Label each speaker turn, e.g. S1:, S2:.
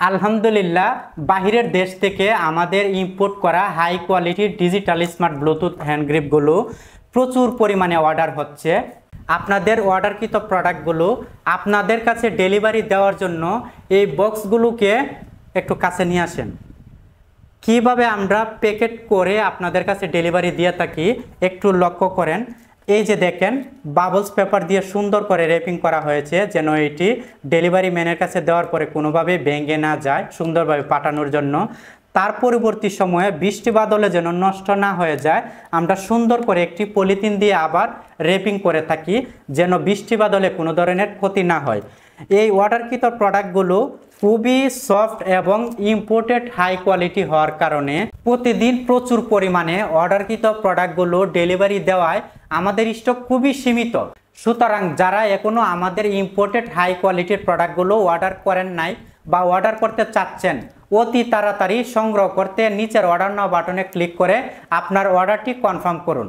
S1: আলহামদুলিল্লাহ, বাহিরের দেশ থেকে আমাদের ইম্পোর্ট করা হাই কোয়ালিটির ডিজিটাল স্মার্ট ব্লুটুথ হ্যান্ড গ্রিপগুলো প্রচুর পরিমাণে অর্ডার হচ্ছে। আপনাদের অর্ডারকৃত প্রোডাক্টগুলো আপনাদের কাছে ডেলিভারি দেওয়ার জন্য এই বক্সগুলোকে একটু কাছে নিয়ে আসেন। কিভাবে আমরা প্যাকেট করে আপনাদের কাছে ডেলিভারি দিয়ে থাকি একটু লক্ষ্য করেন। এই যে দেখেন, বাবলস পেপার দিয়ে সুন্দর করে র্যাপিং করা হয়েছে যেন এটি ডেলিভারি ম্যানের কাছে দেওয়ার পরে কোনোভাবে ভেঙে না যায়, সুন্দরভাবে পাঠানোর জন্য। তার পরবর্তী সময়ে বৃষ্টি বাদলে যেন নষ্ট না হয়ে যায়, আমরা সুন্দর করে একটি পলিথিন দিয়ে আবার র্যাপিং করে থাকি যেন বৃষ্টি বাদলে কোনো ধরনের ক্ষতি না হয়। এই অর্ডারকৃত প্রোডাক্টগুলো খুবই সফট এবং ইম্পোর্টেড হাই কোয়ালিটি হওয়ার কারণে প্রতিদিন প্রচুর পরিমাণে অর্ডারকৃত প্রোডাক্টগুলো ডেলিভারি দেওয়ায় আমাদের স্টক খুবই সীমিত। সুতরাং যারা এখনও আমাদের ইম্পোর্টেড হাই কোয়ালিটির প্রোডাক্টগুলো অর্ডার করেন নাই বা অর্ডার করতে চাচ্ছেন, অতি তাড়াতাড়ি সংগ্রহ করতে নিচের অর্ডার নাও বাটনে ক্লিক করে আপনার অর্ডারটি কনফার্ম করুন।